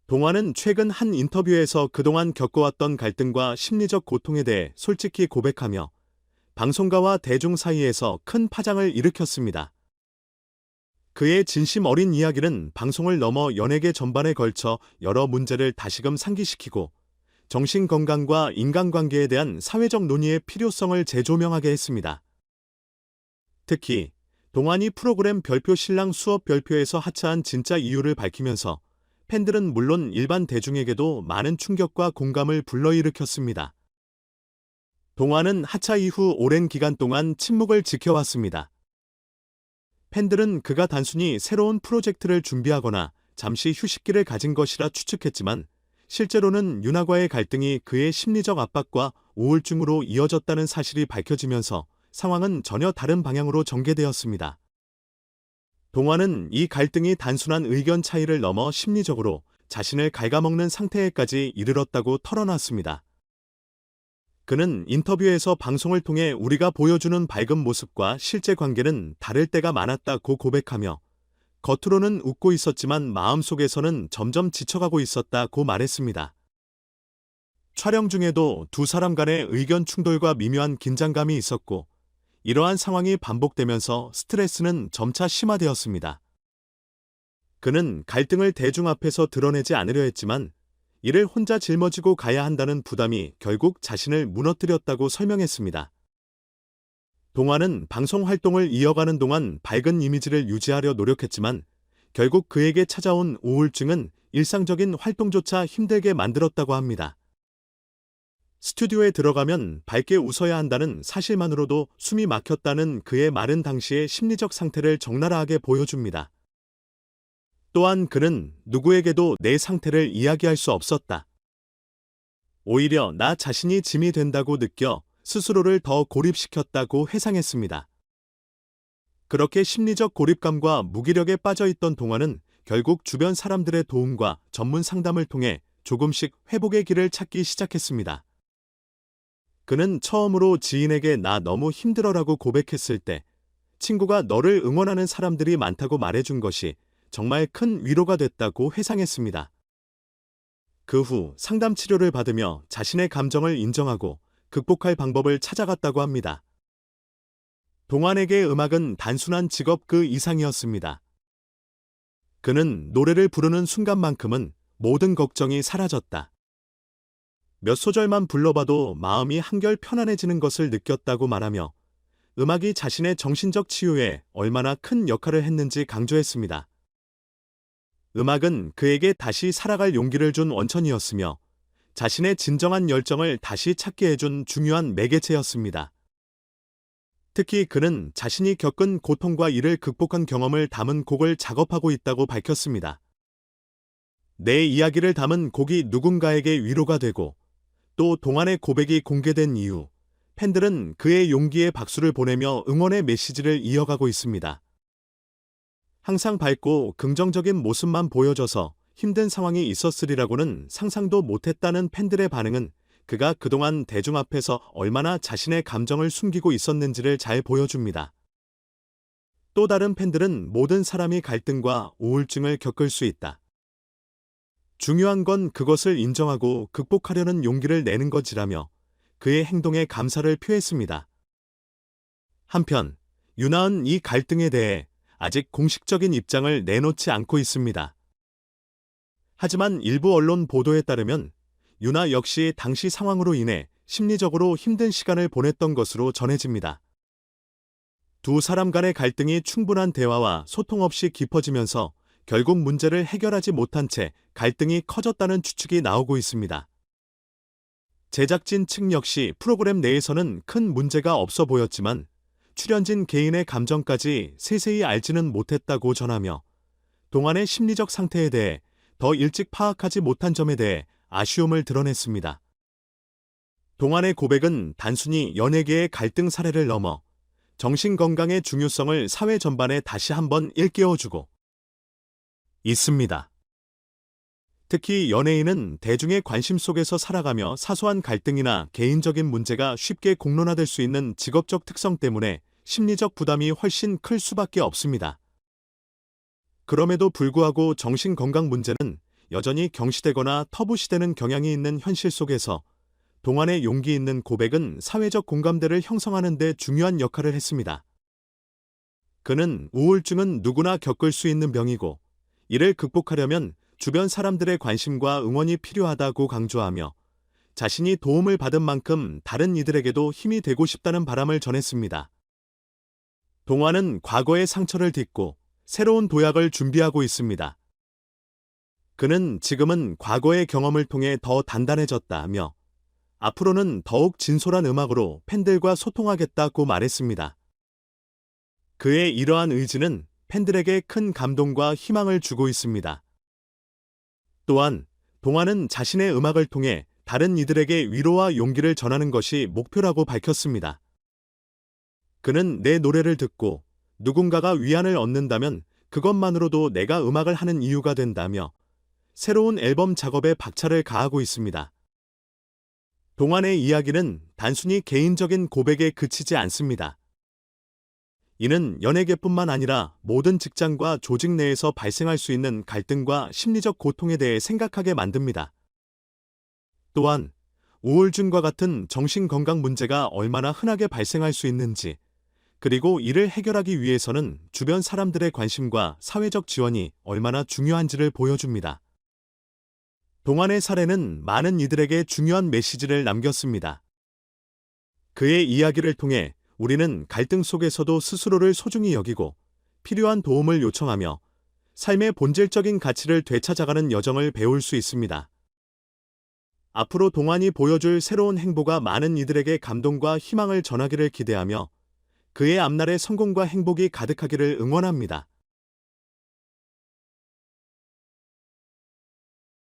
동화는 최근 한 인터뷰에서 그동안 겪어왔던 갈등과 심리적 고통에 대해 솔직히 고백하며 방송가와 대중 사이에서 큰 파장을 일으켰습니다. 그의 진심 어린 이야기는 방송을 넘어 연예계 전반에 걸쳐 여러 문제를 다시금 상기시키고 정신건강과 인간관계에 대한 사회적 논의의 필요성을 재조명하게 했습니다. 특히 동안이 프로그램 별표 신랑 수업 별표에서 하차한 진짜 이유를 밝히면서 팬들은 물론 일반 대중에게도 많은 충격과 공감을 불러일으켰습니다. 동화는 하차 이후 오랜 기간 동안 침묵을 지켜왔습니다. 팬들은 그가 단순히 새로운 프로젝트를 준비하거나 잠시 휴식기를 가진 것이라 추측했지만 실제로는 윤하과의 갈등이 그의 심리적 압박과 우울증으로 이어졌다는 사실이 밝혀지면서 상황은 전혀 다른 방향으로 전개되었습니다. 동화는 이 갈등이 단순한 의견 차이를 넘어 심리적으로 자신을 갉아먹는 상태에까지 이르렀다고 털어놨습니다. 그는 인터뷰에서 방송을 통해 우리가 보여주는 밝은 모습과 실제 관계는 다를 때가 많았다고 고백하며 겉으로는 웃고 있었지만 마음속에서는 점점 지쳐가고 있었다고 말했습니다. 촬영 중에도 두 사람 간의 의견 충돌과 미묘한 긴장감이 있었고 이러한 상황이 반복되면서 스트레스는 점차 심화되었습니다. 그는 갈등을 대중 앞에서 드러내지 않으려 했지만 이를 혼자 짊어지고 가야 한다는 부담이 결국 자신을 무너뜨렸다고 설명했습니다. 동화는 방송 활동을 이어가는 동안 밝은 이미지를 유지하려 노력했지만 결국 그에게 찾아온 우울증은 일상적인 활동조차 힘들게 만들었다고 합니다. 스튜디오에 들어가면 밝게 웃어야 한다는 사실만으로도 숨이 막혔다는 그의 말은 당시의 심리적 상태를 적나라하게 보여줍니다. 또한 그는 누구에게도 내 상태를 이야기할 수 없었다. 오히려 나 자신이 짐이 된다고 느껴 스스로를 더 고립시켰다고 회상했습니다. 그렇게 심리적 고립감과 무기력에 빠져있던 동화는 결국 주변 사람들의 도움과 전문 상담을 통해 조금씩 회복의 길을 찾기 시작했습니다. 그는 처음으로 지인에게 나 너무 힘들어라고 고백했을 때 친구가 너를 응원하는 사람들이 많다고 말해준 것이 정말 큰 위로가 됐다고 회상했습니다. 그 후 상담 치료를 받으며 자신의 감정을 인정하고 극복할 방법을 찾아갔다고 합니다. 동환에게 음악은 단순한 직업 그 이상이었습니다. 그는 노래를 부르는 순간만큼은 모든 걱정이 사라졌다. 몇 소절만 불러봐도 마음이 한결 편안해지는 것을 느꼈다고 말하며 음악이 자신의 정신적 치유에 얼마나 큰 역할을 했는지 강조했습니다. 음악은 그에게 다시 살아갈 용기를 준 원천이었으며 자신의 진정한 열정을 다시 찾게 해준 중요한 매개체였습니다. 특히 그는 자신이 겪은 고통과 이를 극복한 경험을 담은 곡을 작업하고 있다고 밝혔습니다. 내 이야기를 담은 곡이 누군가에게 위로가 되고 또 동안의 고백이 공개된 이후 팬들은 그의 용기에 박수를 보내며 응원의 메시지를 이어가고 있습니다. 항상 밝고 긍정적인 모습만 보여줘서 힘든 상황이 있었으리라고는 상상도 못했다는 팬들의 반응은 그가 그동안 대중 앞에서 얼마나 자신의 감정을 숨기고 있었는지를 잘 보여줍니다. 또 다른 팬들은 모든 사람이 갈등과 우울증을 겪을 수 있다. 중요한 건 그것을 인정하고 극복하려는 용기를 내는 것이라며 그의 행동에 감사를 표했습니다. 한편 윤하은 이 갈등에 대해 아직 공식적인 입장을 내놓지 않고 있습니다. 하지만 일부 언론 보도에 따르면 윤하 역시 당시 상황으로 인해 심리적으로 힘든 시간을 보냈던 것으로 전해집니다. 두 사람 간의 갈등이 충분한 대화와 소통 없이 깊어지면서 결국 문제를 해결하지 못한 채 갈등이 커졌다는 추측이 나오고 있습니다. 제작진 측 역시 프로그램 내에서는 큰 문제가 없어 보였지만 출연진 개인의 감정까지 세세히 알지는 못했다고 전하며 동안의 심리적 상태에 대해 더 일찍 파악하지 못한 점에 대해 아쉬움을 드러냈습니다. 동안의 고백은 단순히 연예계의 갈등 사례를 넘어 정신건강의 중요성을 사회 전반에 다시 한번 일깨워주고 있습니다. 특히 연예인은 대중의 관심 속에서 살아가며 사소한 갈등이나 개인적인 문제가 쉽게 공론화될 수 있는 직업적 특성 때문에 심리적 부담이 훨씬 클 수밖에 없습니다. 그럼에도 불구하고 정신건강 문제는 여전히 경시되거나 터부시되는 경향이 있는 현실 속에서 동안의 용기 있는 고백은 사회적 공감대를 형성하는 데 중요한 역할을 했습니다. 그는 우울증은 누구나 겪을 수 있는 병이고 이를 극복하려면 주변 사람들의 관심과 응원이 필요하다고 강조하며 자신이 도움을 받은 만큼 다른 이들에게도 힘이 되고 싶다는 바람을 전했습니다. 동화는 과거의 상처를 딛고 새로운 도약을 준비하고 있습니다. 그는 지금은 과거의 경험을 통해 더 단단해졌다며 앞으로는 더욱 진솔한 음악으로 팬들과 소통하겠다고 말했습니다. 그의 이러한 의지는 팬들에게 큰 감동과 희망을 주고 있습니다. 또한 동화는 자신의 음악을 통해 다른 이들에게 위로와 용기를 전하는 것이 목표라고 밝혔습니다. 그는 내 노래를 듣고 누군가가 위안을 얻는다면 그것만으로도 내가 음악을 하는 이유가 된다며 새로운 앨범 작업에 박차를 가하고 있습니다. 동안의 이야기는 단순히 개인적인 고백에 그치지 않습니다. 이는 연예계뿐만 아니라 모든 직장과 조직 내에서 발생할 수 있는 갈등과 심리적 고통에 대해 생각하게 만듭니다. 또한 우울증과 같은 정신건강 문제가 얼마나 흔하게 발생할 수 있는지, 그리고 이를 해결하기 위해서는 주변 사람들의 관심과 사회적 지원이 얼마나 중요한지를 보여줍니다. 동안의 사례는 많은 이들에게 중요한 메시지를 남겼습니다. 그의 이야기를 통해 우리는 갈등 속에서도 스스로를 소중히 여기고 필요한 도움을 요청하며 삶의 본질적인 가치를 되찾아가는 여정을 배울 수 있습니다. 앞으로 동안이 보여줄 새로운 행보가 많은 이들에게 감동과 희망을 전하기를 기대하며 그의 앞날의 성공과 행복이 가득하기를 응원합니다.